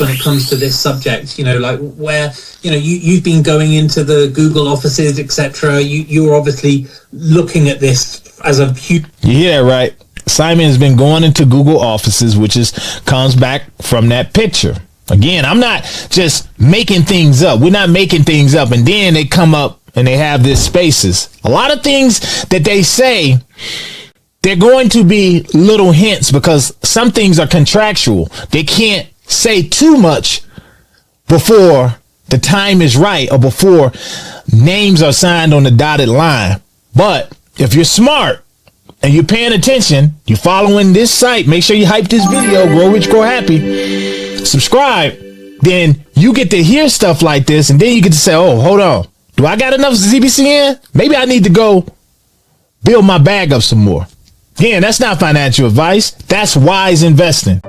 when it comes to this subject? You know, like where, you know, you've been going into the Google offices, etc. You're obviously looking at this as a huge... Yeah, right. Simon has been going into Google offices, which comes back from that picture. Again, I'm not just making things up. We're not making things up. And then they come up and they have this spaces. A lot of things that they say, they're going to be little hints because some things are contractual. They can't say too much before the time is right or before names are signed on the dotted line. But if you're smart and you're paying attention, you're following this site, make sure you hype this video, Grow Rich, Grow Happy, subscribe, then you get to hear stuff like this. And then you get to say, oh, hold on. Do I got enough ZBCN? Maybe I need to go build my bag up some more. Again, that's not financial advice. That's wise investing.